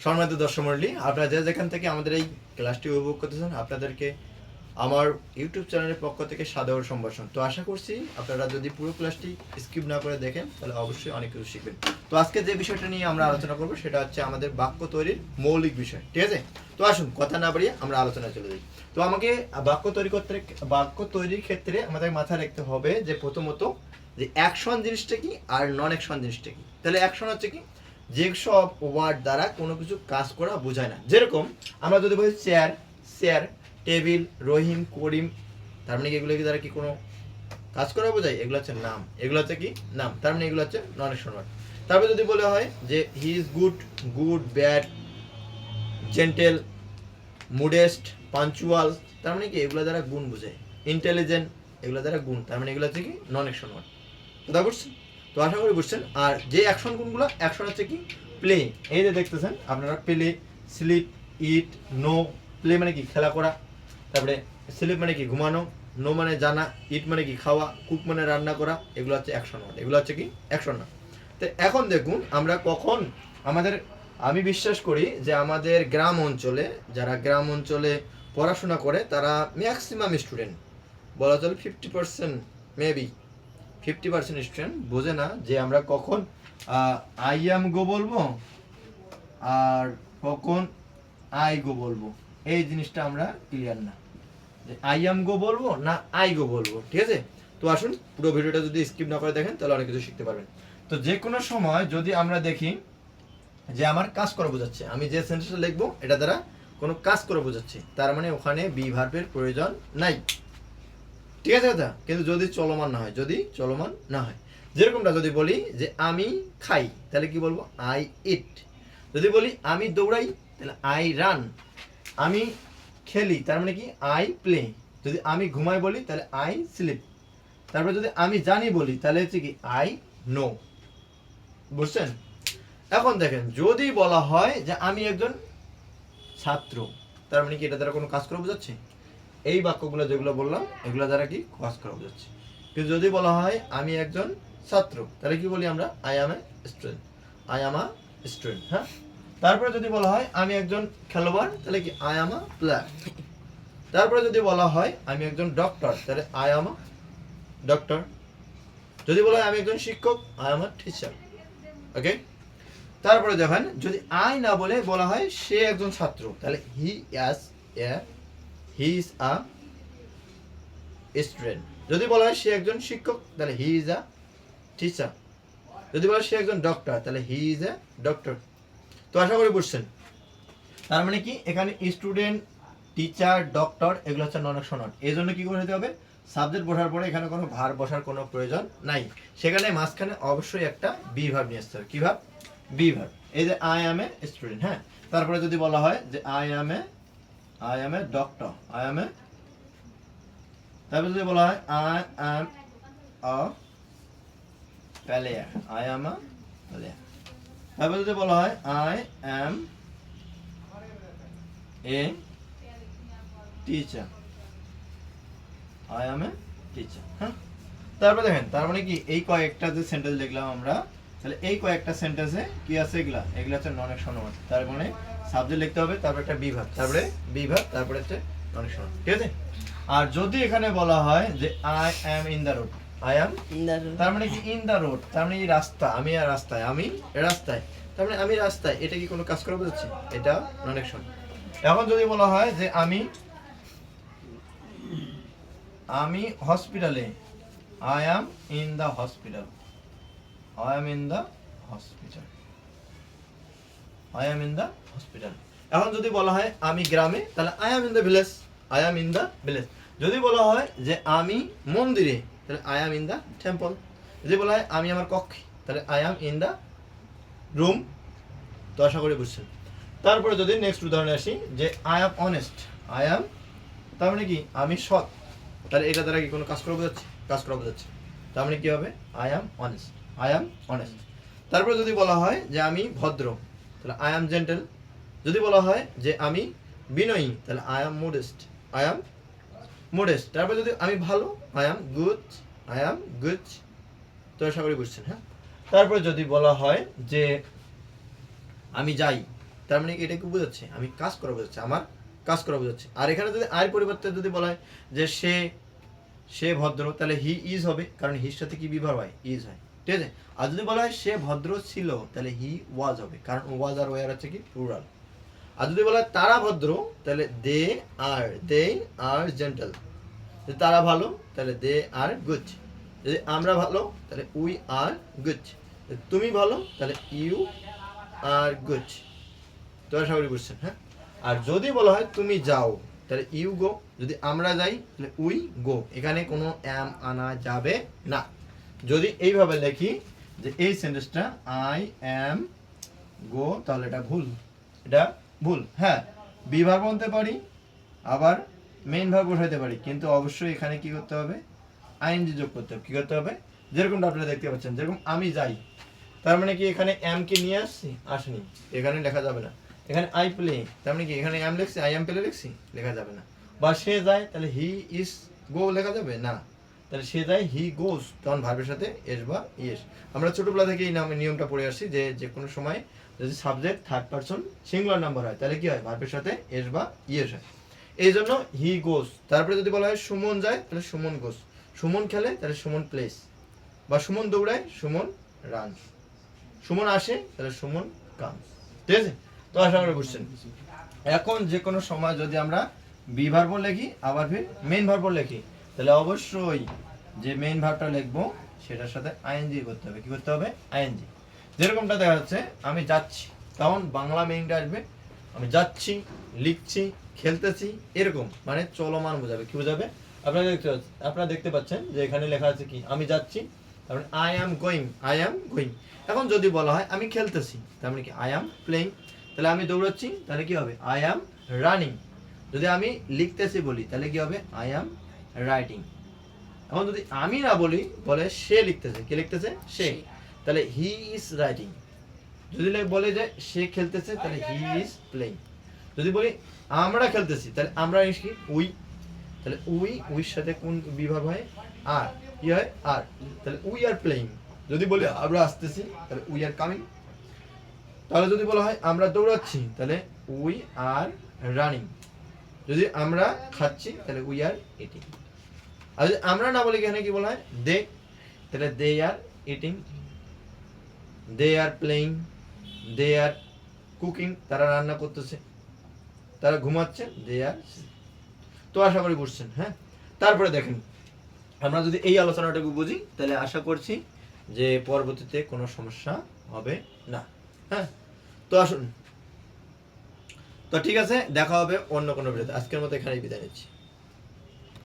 সম্মানিত দর্শক মণ্ডলী, আপনারা যে যেখান থেকে আমাদের এই ক্লাসটি উপভোগ করতেছেন, আপনাদেরকে আমার ইউটিউব চ্যানেলের পক্ষ থেকে সাদর সম্ভাষণ। তো আশা করছি আপনারা যদি পুরো ক্লাসটি স্কিপ না করে দেখেন তাহলে অবশ্যই অনেক কিছু শিখবেন। তো আজকে যে বিষয়টা নিয়ে আমরা আলোচনা করব সেটা হচ্ছে আমাদের বাক্য তৈরির মৌলিক বিষয়, ঠিক আছে? তো আসুন কথা না বাড়িয়ে আমরা আলোচনায় চলে যাই। তো আমাকে বাক্য তৈরির ক্ষেত্রে আমাদের মাথায় রাখতে হবে যে প্রথমত যে অ্যাকশন জিনিসটা কি আর নন অ্যাকশন জিনিসটা কি। তাহলে অ্যাকশন হচ্ছে কি, যেসব ওয়ার্ড দ্বারা কোনো কিছু কাজ করা বোঝায় না। যেরকম আমরা যদি বলি চেয়ার, চেয়ার, টেবিল, রহিম, করিম, তার মানে কি এগুলো কি দ্বারা কি কোনো কাজ করা বোঝায়? এগুলো হচ্ছে নাম, এগুলো হচ্ছে কি নাম, তার মানে এগুলো হচ্ছে নন অ্যাকশন ওয়ার্ড। তারপর যদি বলা হয় যে he is good, good, bad, gentle, modest, punctual, তার মানে কি এগুলো দ্বারা গুণ বোঝায়। ইন্টেলিজেন্ট, এগুলো দ্বারা গুণ, তার মানে এগুলো হচ্ছে কি নন অ্যাকশন ওয়ার্ড। কথা বুঝছেন? তো আশা করি বুঝছেন। আর যে অ্যাকশন কোনগুলো, অ্যাকশন হচ্ছে কি প্লে, এই যে দেখতেছেন আপনারা, প্লে, স্লিপ, ইট, নো। প্লে মানে কি খেলা করা, তারপরে স্লিপ মানে কি ঘুমানো, নো মানে জানা, ইট মানে কি খাওয়া, কুক মানে রান্না করা, এগুলো হচ্ছে অ্যাকশন ওয়ার্ড, এগুলো হচ্ছে কি অ্যাকশন না। তো এখন দেখুন আমরা কখন আমাদের, আমি বিশ্বাস করি যে আমাদের গ্রাম অঞ্চলে, যারা গ্রাম অঞ্চলে পড়াশোনা করে তারা ম্যাক্সিমাম স্টুডেন্ট, বলা চলে 50%, মেবি 50% স্টুডেন্ট বোঝে না যে আমরা কখন আই এম গো বলবো আর কখন আই গো বলবো। এই জিনিসটা আমরা ক্লিয়ার না, যে আই এম গো বলবো না আই গো বলবো, ঠিক আছে? তো আসুন পুরো ভিডিওটা যদি স্কিপ না করে দেখেন তাহলে অনেক কিছু শিখতে পারবেন। তো যে কোনো সময় যদি আমরা দেখি যে আমার কাজ করা বোঝাচ্ছে, আমি যে সেন্টেন্সটা লিখবো এটা দ্বারা কোনো কাজ করে বোঝাচ্ছে, তার মানে ওখানে বি ভার্বের প্রয়োজন নাই, ঠিক আছে দাদা? কিন্তু যদি চলমান না হয়, যদি চলমান না হয়, যেরকমটা যদি বলি যে আমি খাই তাহলে কি বলবো? I eat. যদি বলি আমি দৌড়াই তাহলে আই রান। আমি খেলি তার মানে কি আই প্লে। যদি আমি ঘুমাই বলি তাহলে আই স্লিপ। তারপরে যদি আমি জানি বলি তাহলে হচ্ছে কি আই নো। বুঝছেন? এখন দেখেন যদি বলা হয় যে আমি একজন ছাত্র, তার মানে কি এটা দ্বারা কোনো কাজ করা বোঝাচ্ছে? এই বাক্যগুলো যেগুলো বললাম এগুলো দ্বারা কি কাজ করা বোঝাচ্ছে। কিন্তু যদি বলা হয় আমি একজন ছাত্র তাহলে কি বলি আমরা? I am a student, I am a student. হ্যাঁ, তারপরে যদি বলা হয় আমি একজন খেলোয়াড় তাহলে কি আই অ্যাম আ প্লেয়ার। তারপরে যদি বলা হয় আমি একজন ডক্টর তাহলে আই অ্যাম আ ডক্টর। যদি বলা হয় আমি একজন শিক্ষক, আই অ্যাম আ টিচার। ওকে, তারপরে দেখেন যদি আই না বলে বলা হয় সে একজন ছাত্র তাহলে হি ইজ আ স্টুডেন্ট। যদি বলা হয় সে একজন শিক্ষক তাহলে হি ইজ আ টিচার। যদি বলা হয় সে একজন ডক্টর তাহলে হি ইজ এ ডক্টর। তো আশা করি বুঝছেন। তার মানে কি এখানে স্টুডেন্ট, টিচার, ডক্টর এগুলো হচ্ছে নন অ্যাকশন ওয়ার্ড। এই জন্য কি করে দিতে হবে? সাবজেক্ট বসার পরে এখানে কোনো ভার্ব বসার কোনো প্রয়োজন নাই, সেখানে মাঝখানে অবশ্যই একটা বি ভার্ব নিয়ে আসতে হবে। কি ভার্ব? Be verb. এই যে আই অ্যাম এ স্টুডেন্ট, হ্যাঁ, তারপরে যদি বলা হয় যে I am a doctor, I am a, তারপরে যদি বলা হয় I am a player, I am a player. তারপরে যদি বলা হয় I am a teacher, I am a teacher. হ্যাঁ, তারপরে দেখেন তার মানে কি এই কয়েকটা যে সেন্টেন্স দেখলাম আমরা, তাহলে এই কয়েকটা সেন্টেন্সে কি আছে? এগুলা হচ্ছে নন অ্যাকশন ওয়ার্ড। তার মানে সাবজেক্ট লিখতে হবে, তারপরে একটা বিভাগ, তারপরে বিভাগ, তারপরে হচ্ছে নন অ্যাকশন ওয়ার্ড, ঠিক আছে? আর যদি এখানে বলা হয় যে I am in the road, I am in the road, তার মানে কি ইন দ্য রোড, তার মানে এই রাস্তা, আমি আর রাস্তায়, আমি রাস্তায়, তার মানে আমি রাস্তায়, এটা কি কোনো কাজ করা বোঝাচ্ছে? এটা নন অ্যাকশন। এখন যদি বলা হয় যে আমি হসপিটালে, I am in the hospital, I am in the hospital, I am in the hospital. এখন যদি বলা হয় আমি গ্রামে তাহলে I am in the village, I am in the village. যদি বলা হয় যে আমি মন্দিরে তাহলে I am in the temple. যদি বলা হয় আমি আমার কক্ষে তাহলে I am in the room. তো আশা করি বুঝছেন। তারপরে যদি নেক্সট উদাহরণে আসি যে I am honest, I am, তার মানে কি আমি সৎ, তাহলে এটা দ্বারা কি কোনো কাজ করা বোঝাচ্ছে? কাজ করা বোঝাচ্ছে। তার মানে কি হবে? I am honest, I am honest. তারপরে যদি বলা হয় যে আমি ভদ্র তাহলে আই অ্যাম জেন্টেল। যদি বলা হয় যে আমি বিনয়ী তাহলে I am modest, I am modest. তারপরে যদি আমি ভালো, I am good, I am good. তো আশা করি বুঝছেন। হ্যাঁ, তারপরে যদি বলা হয় যে আমি যাই তার মানে এটা কি বোঝাচ্ছে? আমি কাজ করা বোঝাচ্ছে, আমার কাজ করা বোঝাচ্ছে। আর এখানে যদি আর পরিবর্তে যদি বলা হয় যে সে ভদ্র, তাহলে হি ইজ হবে, কারণ হির সাথে কি বিভার হয়? ইজ হয়, ঠিক আছে। আর যদি বলা হয় সে ভদ্র ছিল, তাহলে হি ওয়াজ হবে, কারণ ওয়াজ আর ওয়ার হচ্ছে কি প্লুরাল। আর যদি বলা হয় তারা ভদ্র, তাহলে দে আর জেন্টাল। যদি তারা ভালো, তাহলে দে আর গুড। যদি আমরা ভালো, তাহলে উই আর গুড। তুমি ভালো, তাহলে ইউ আর গুড। তো আশা করি বুঝছেন, হ্যাঁ। আর যদি বলা হয় তুমি যাও, তাহলে ইউ গো। যদি আমরা যাই, তাহলে উই গো। এখানে কোনো অ্যাম আনা যাবে না। যদি এইভাবে লিখি যে এই সেন্টেন্সটা আই অ্যাম গো, তাহলে এটা ভুল, এটা ভুল। হ্যাঁ, বিভার বলতে পারি, আবার মেইন ভার্ব বসাইতে পারি, কিন্তু অবশ্যই এখানে কি করতে হবে? আইএনজি যোগ করতে হবে। কি করতে হবে? যেরকমটা আপনারা দেখতে পাচ্ছেন, যেরকম আমি যাই, তার মানে কি এখানে এম কে নিয়ে আসছি? আসেনি, এখানে লেখা যাবে না। এখানে আই প্লে, তার মানে কি এখানে এম লিখছি, আই এম প্লে লিখছি, লেখা যাবে না। বা সে যায়, তাহলে হি ইজ গো লেখা যাবে না। তাহলে সে যায়, হি গোজ, তখন ভার্বের সাথে এস বা ইয়েস। আমরা ছোটবেলা থেকে এই নিয়মটা পড়ে আসছি যে যে কোনো সময় যদি subject third person singular number হয়, তাহলে কি হয়? ভার্বের সাথে এস বা ইয়েস হয়। এই জন্য হি গোজ। তারপরে যদি বলা হয় সুমন যায়, তাহলে সুমন গোজ। সুমন খেলে, তাহলে সুমন প্লেস। বা সুমন দৌড়ায়, সুমন রানস। সুমন আসে, তাহলে সুমন কামস। ঠিক আছে? তো আশা করি বুঝছেন। এখন যে কোনো সময় যদি আমরা বি ভার্ব লিখি, আবার ফির মেইন ভার্ব লিখি, তাহলে অবশ্যই যে মেইন ভার্বটা লিখবো সেটার সাথে আইএনজি করতে হবে। কি করতে হবে? আইএনজি। যেরকমটা দেখা যাচ্ছে আমি যাচ্ছি, তখন বাংলা মেইনটা আসবে। আমি যাচ্ছি, লিখছি, খেলতেছি, এরকম মানে চলমান বোঝাবে। কি বোঝাবে? আপনারা দেখতে পাচ্ছেন যে এখানে লেখা আছে কি? আমি যাচ্ছি, তার মানে I am going, I am going. এখন যদি বলা হয় আমি খেলতেছি, তার মানে কি? I am playing. তাহলে আমি দৌড়াচ্ছি, তাহলে কি হবে? I am running. যদি আমি লিখতেছি বলি, তাহলে কি হবে? I am writing. এখন যদি আমি না বলি, বলে সে লিখতেছে। কে লিখতেছে? সে। তাহলে হি ইজ রাইটিং। যদি বলে যে সে খেলতেছে, তাহলে হি ইজ প্লেইং। যদি বলি আমরা খেলতেছি, তাহলে আমরা কি? উই। তাহলে উইর সাথে কোন বিভাগ হয়? আর। কি হয়? আর। তাহলে উই আর প্লেইং। যদি বলি আমরা আসতেছি, তাহলে উই আর কামিং। তাহলে যদি বলা হয় আমরা দৌড়াচ্ছি, তাহলে উই আর রানিং। যদি আমরা খাচ্ছি, তাহলে উই আর ইটিং। আর যদি আমরা না বলি, এখানে কি বলা হয়? দে, তাহলে they are eating, they are playing, they are cooking, তারা রান্না করতেছে, তারা ঘুমাচ্ছে, দে আর। তো আশা করি বুঝছেন, হ্যাঁ। তারপরে দেখেন, আমরা যদি এই আলোচনাটাকে বুঝি, তাহলে আশা করছি যে পরবর্তীতে কোনো সমস্যা হবে না, হ্যাঁ। তো আসুন, তো ঠিক আছে, দেখা হবে অন্য কোনো ভিডিওতে। আজকের মতো এখানেই বিদায় নিচ্ছি।